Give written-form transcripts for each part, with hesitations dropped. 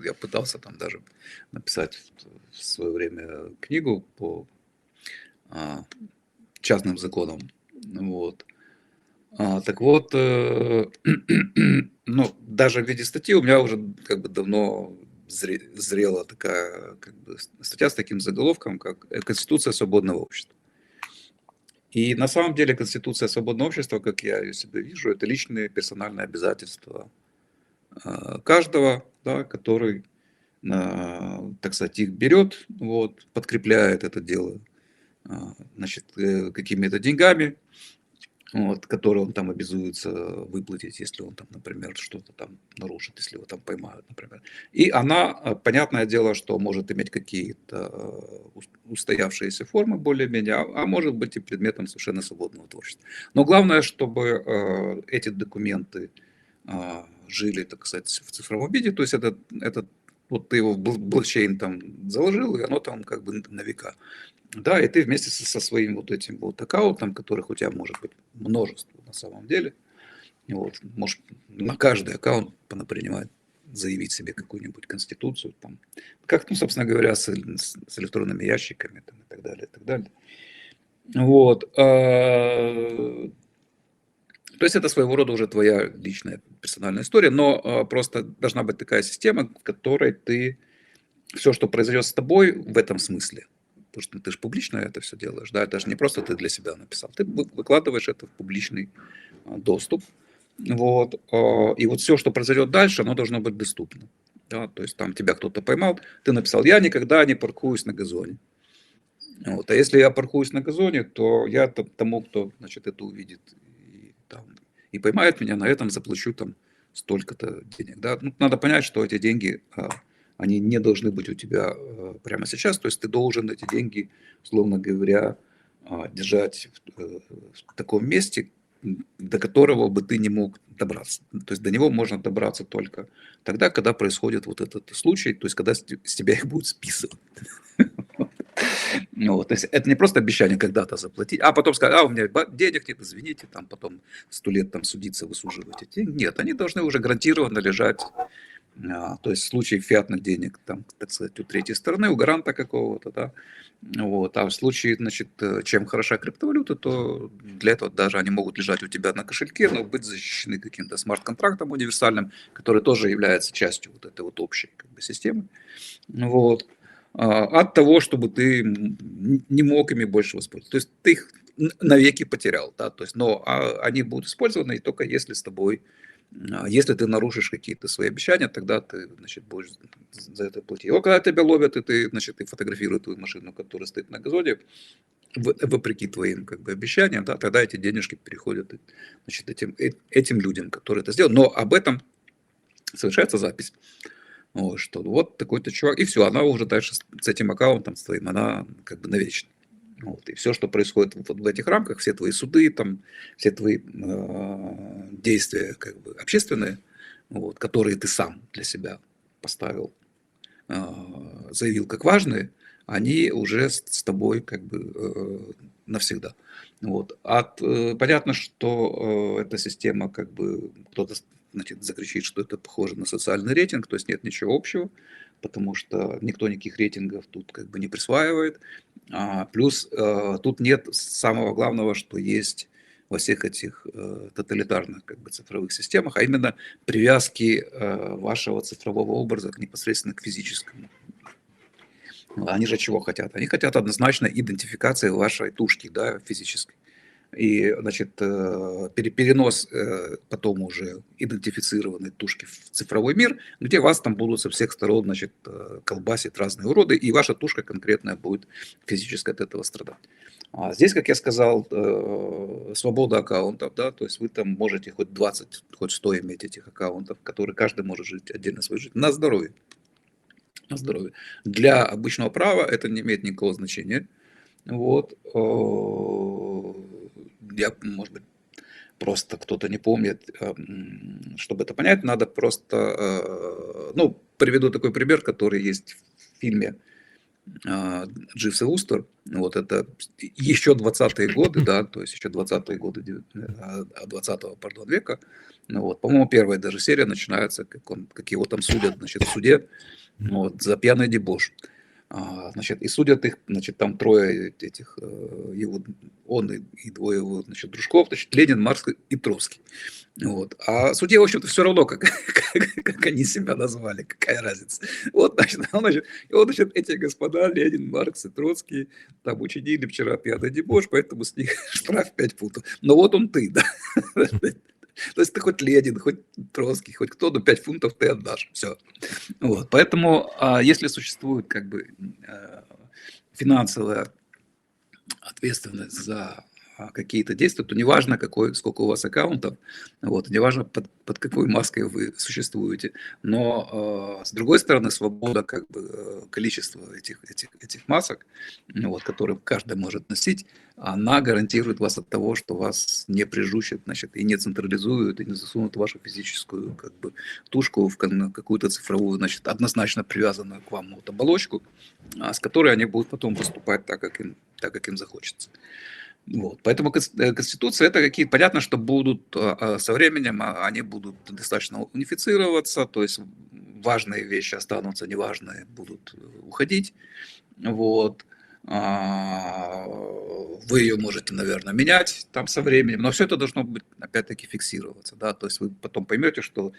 я пытался там даже написать в свое время книгу по а, частным законам. Вот. Так вот, ну, даже в виде статьи у меня уже как бы давно зрела такая как бы статья с таким заголовком, как «Конституция свободного общества». И на самом деле Конституция свободного общества, как я ее себе вижу, это личные персональные обязательства каждого, да, который, так сказать, их берет, вот, подкрепляет это дело, значит, какими-то деньгами, вот, которые он там обязуется выплатить, если он там, например, что-то там нарушит, если его там поймают, например. И она, понятное дело, что может иметь какие-то устоявшиеся формы более-менее, а может быть и предметом совершенно свободного творчества. Но главное, чтобы эти документы жили, так сказать, в цифровом виде, то есть это вот ты его в блокчейн там заложил, и оно там как бы на века. Да, и ты вместе со своим вот этим вот аккаунтом, которых у тебя может быть множество на самом деле, вот, можешь на каждый аккаунт понапринимать, заявить себе какую-нибудь конституцию, там, как, ну, собственно говоря, с электронными ящиками там, и так далее, и так далее. Вот. То есть это своего рода уже твоя личная персональная история, но просто должна быть такая система, в которой ты все, что произойдет с тобой в этом смысле, потому что ты же публично это все делаешь, да, это же не просто ты для себя написал, ты выкладываешь это в публичный доступ, вот, и вот все, что произойдет дальше, оно должно быть доступно, да, то есть там тебя кто-то поймал, ты написал, я никогда не паркуюсь на газоне, вот, а если я паркуюсь на газоне, то я тому, кто, значит, это увидит и, там, и поймает меня, на этом заплачу там столько-то денег. Да? Ну, надо понять, что эти деньги, они не должны быть у тебя прямо сейчас. То есть ты должен эти деньги, условно говоря, держать в таком месте, до которого бы ты не мог добраться. То есть до него можно добраться только тогда, когда происходит вот этот случай, то есть когда с тебя их будут списывать. Ну, вот, то есть это не просто обещание когда-то заплатить, а потом сказать, у меня денег нет, извините, там потом 100 лет там судиться, высуживать эти деньги. Нет, они должны уже гарантированно лежать, то есть в случае фиатных денег, там, так сказать, у третьей стороны, у гаранта какого-то, да, вот, а в случае, значит, чем хороша криптовалюта, то для этого даже они могут лежать у тебя на кошельке, но быть защищены каким-то смарт-контрактом универсальным, который тоже является частью вот этой вот общей как бы системы, вот, от того, чтобы ты не мог ими больше воспользоваться. То есть ты их навеки потерял, да, то есть, но они будут использованы только если с тобой, если ты нарушишь какие-то свои обещания, тогда ты, значит, будешь за это платить. Вот когда тебя ловят, и ты, значит, ты фотографируют твою машину, которая стоит на газоне, вопреки твоим как бы обещаниям, да, тогда эти денежки переходят, значит, этим людям, которые это сделали. Но об этом совершается запись. Вот, что вот такой-то чувак, и все, она уже дальше с этим аккаунтом с твоим, она как бы навечно. Вот, и все, что происходит вот в этих рамках, все твои суды, там, все твои действия как бы общественные, вот, которые ты сам для себя поставил, заявил как важные, они уже с тобой как бы навсегда. Вот. Понятно, что эта система как бы кто-то, значит, закричит, что это похоже на социальный рейтинг, то есть нет ничего общего, потому что никто никаких рейтингов тут как бы не присваивает. Плюс тут нет самого главного, что есть во всех этих тоталитарных как бы цифровых системах, а именно привязки вашего цифрового образа непосредственно к физическому. Они же чего хотят? Они хотят однозначно идентификации вашей тушки, да, физической. И, значит, перенос потом уже идентифицированной тушки в цифровой мир, где вас там будут со всех сторон, значит, колбасить разные уроды, и ваша тушка конкретная будет физически от этого страдать. А здесь, как я сказал, свобода аккаунтов, да, то есть вы там можете хоть 20, хоть 100 иметь этих аккаунтов, которые каждый может жить отдельно свою жизнь, на здоровье. На здоровье. Для обычного права это не имеет никакого значения. Вот. Я, может быть, просто кто-то не помнит, чтобы это понять, надо просто, ну, приведу такой пример, который есть в фильме Дживс и Вустер, вот это еще 20-е годы, да, то есть еще 20-е годы 20-го, пардон, века, ну вот, по-моему, первая даже серия начинается, как его там судят, значит, в суде, вот, за пьяный дебош. Значит, и судят их, значит, там трое этих, его, он и двое его, значит, дружков, значит, Ленин, Маркс и Троцкий. Вот. А судье, в общем-то, все равно, как они себя назвали, какая разница. Вот, значит, эти господа, Ленин, Маркс и Троцкий, там учинили вчера пьяный дебош, поэтому с них штраф 5 фунтов. Но вот он ты, да. То есть ты хоть Ленин, хоть Троцкий, хоть кто, но 5 фунтов ты отдашь. Все. Вот. Поэтому, если существует как бы финансовая ответственность за какие-то действия, то неважно, сколько у вас аккаунтов, вот, неважно, под какой маской вы существуете, но с другой стороны, свобода, как бы, количество этих масок, вот, которые каждый может носить, она гарантирует вас от того, что вас не прижучат, значит, и не централизуют, и не засунут вашу физическую, как бы, тушку в какую-то цифровую, значит, однозначно привязанную к вам вот оболочку, с которой они будут потом поступать так, как им захочется. Вот. Поэтому Конституция это какие-то, понятно, что будут со временем, они будут достаточно унифицироваться, то есть важные вещи останутся, неважные будут уходить. Вот. Вы ее можете, наверное, менять там со временем, но все это должно быть, опять-таки, фиксироваться, да, то есть вы потом поймете, что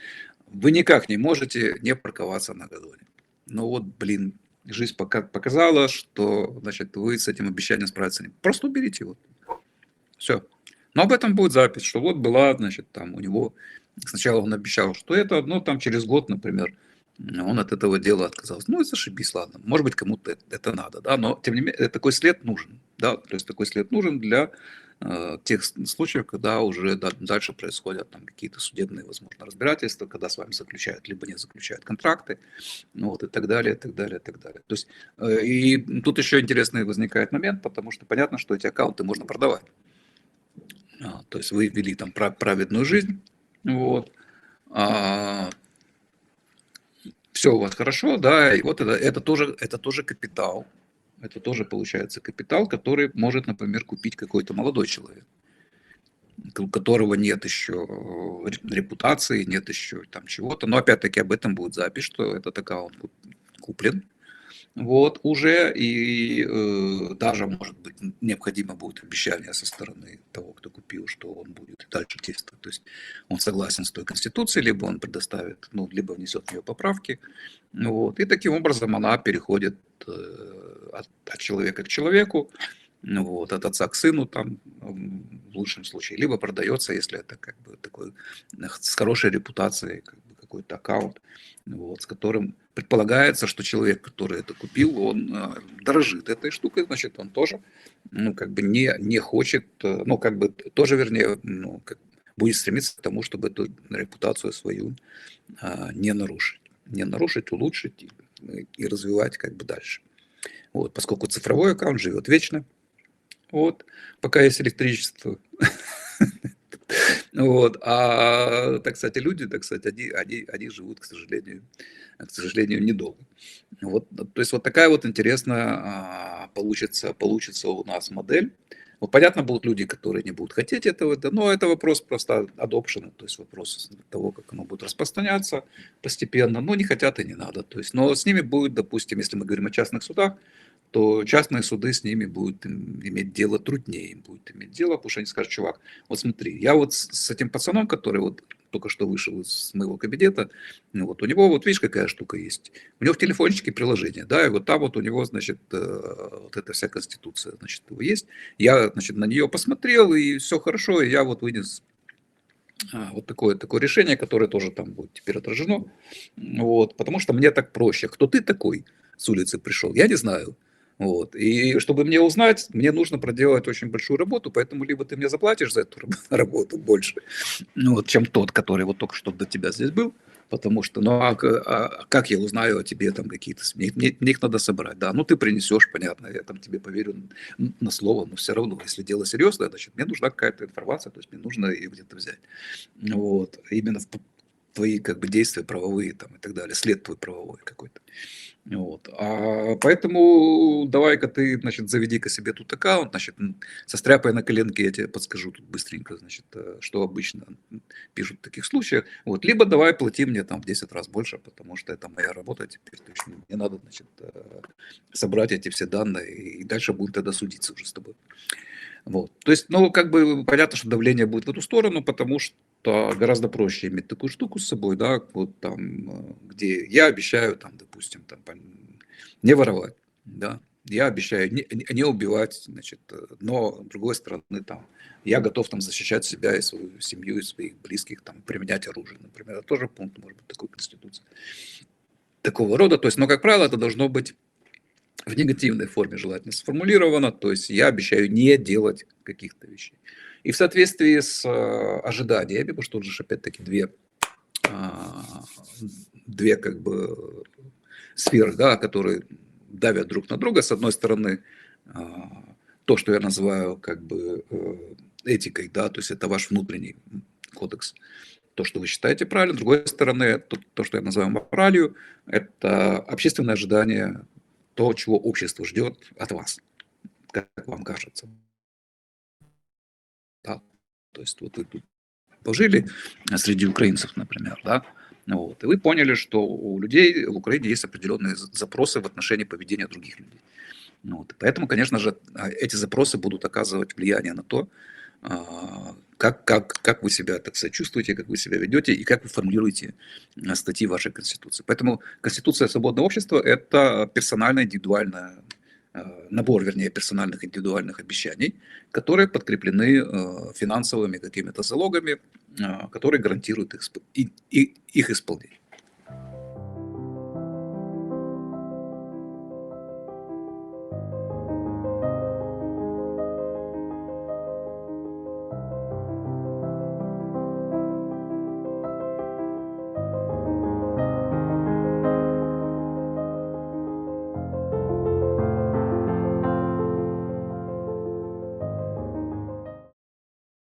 вы никак не можете не парковаться на газоне. Ну вот, блин, жизнь показала, что, значит, вы с этим обещанием справиться не. Просто уберите его. Все. Но об этом будет запись, что вот была, значит, там у него, сначала он обещал, что это, но там через год, например, он от этого дела отказался. Ну и зашибись, ладно. Может быть, кому-то это надо, да, но тем не менее, такой след нужен, да, то есть такой след нужен для тех случаев, когда уже дальше происходят там какие-то судебные, возможно, разбирательства, когда с вами заключают, либо не заключают контракты, ну вот и так далее, и так далее, и так далее. То есть, и тут еще интересный возникает момент, потому что понятно, что эти аккаунты можно продавать. То есть вы вели там праведную жизнь, вот, все у вас хорошо, да, и вот это тоже капитал, это тоже получается капитал, который может, например, купить какой-то молодой человек, у которого нет еще репутации, нет еще там чего-то, но опять-таки об этом будет запись, что этот аккаунт куплен, вот, уже, и даже, может быть, необходимо будет обещание со стороны того, кто купил, что он будет дальше действовать. То есть он согласен с той конституцией, либо он предоставит, ну, либо внесет в нее поправки. Вот, и таким образом она переходит от человека к человеку, вот, от отца к сыну, там, в лучшем случае, либо продается, если это как бы такой с хорошей репутацией, как бы какой-то аккаунт, вот, с которым предполагается, что человек, который это купил, он дорожит этой штукой, значит, он тоже, ну, как бы не хочет, ну, как бы тоже, вернее, ну, будет стремиться к тому, чтобы эту репутацию свою не нарушить. Не нарушить, улучшить и развивать как бы дальше. Вот, поскольку цифровой аккаунт живет вечно, вот, пока есть электричество. Вот. Так, кстати, люди, так сказать, они живут, к сожалению, недолго. Вот, то есть вот такая вот интересная получится у нас модель. Вот понятно, будут люди, которые не будут хотеть этого, но это вопрос просто adoption, то есть вопрос того, как оно будет распространяться постепенно. Но не хотят и не надо. То есть, но с ними будет, допустим, если мы говорим о частных судах, то частные суды с ними будут иметь дело труднее, им будет иметь дело, потому что они скажут: чувак, вот смотри, я вот с этим пацаном, который вот только что вышел из моего кабинета, ну вот у него вот видишь, какая штука есть, у него в телефончике приложение, да, и вот там вот у него, значит, вот эта вся конституция, значит, его есть, я, значит, на нее посмотрел, и все хорошо, и я вот вынес вот такое решение, которое тоже там будет теперь отражено, вот, потому что мне так проще. Кто ты такой с улицы пришел, я не знаю. Вот. И чтобы мне узнать, мне нужно проделать очень большую работу, поэтому либо ты мне заплатишь за эту работу больше, ну, вот, чем тот, который вот только что до тебя здесь был, потому что, ну, как я узнаю о тебе там какие-то, мне их надо собрать, да, ну, ты принесешь, понятно, я там тебе поверю на слово, но все равно, если дело серьезное, значит, мне нужна какая-то информация, то есть мне нужно ее где-то взять. Вот. Именно твои как бы действия правовые там и так далее, след твой правовой какой-то. Вот. Поэтому давай-ка ты, значит, заведи-ка себе тут аккаунт, значит, состряпай на коленке, я тебе подскажу тут быстренько, значит, что обычно пишут в таких случаях. Вот. Либо давай плати мне там в 10 раз больше, потому что это моя работа теперь, то есть мне надо, значит, собрать эти все данные, и дальше будем тогда судиться уже с тобой. Вот. То есть, ну, как бы понятно, что давление будет в эту сторону, потому что гораздо проще иметь такую штуку с собой, да, вот там, где я обещаю, там, допустим, там, не воровать, да, я обещаю не убивать, значит, но, с другой стороны, там, я готов там защищать себя и свою семью, и своих близких, там, применять оружие, например, это тоже пункт, может быть, такой конституции. Такого рода, то есть, но, как правило, это должно быть в негативной форме желательно сформулировано, то есть я обещаю не делать каких-то вещей. И в соответствии с ожиданиями, потому что тут же опять-таки две как бы сферы, да, которые давят друг на друга. С одной стороны, то, что я называю как бы этикой, да, то есть это ваш внутренний кодекс, то, что вы считаете правильно. С другой стороны, то, что я называю моралью, это общественное ожидание, то, чего общество ждет от вас, как вам кажется. Да? То есть вот вы тут пожили среди украинцев, например, да, вот, и вы поняли, что у людей в Украине есть определенные запросы в отношении поведения других людей. Вот, поэтому, конечно же, эти запросы будут оказывать влияние на то, как вы себя, так сказать, чувствуете, как вы себя ведете и как вы формулируете статьи вашей Конституции. Поэтому Конституция свободного общества – это персональное, индивидуальное, набор, вернее, персональных индивидуальных обещаний, которые подкреплены финансовыми какими-то залогами, которые гарантируют их исполнение.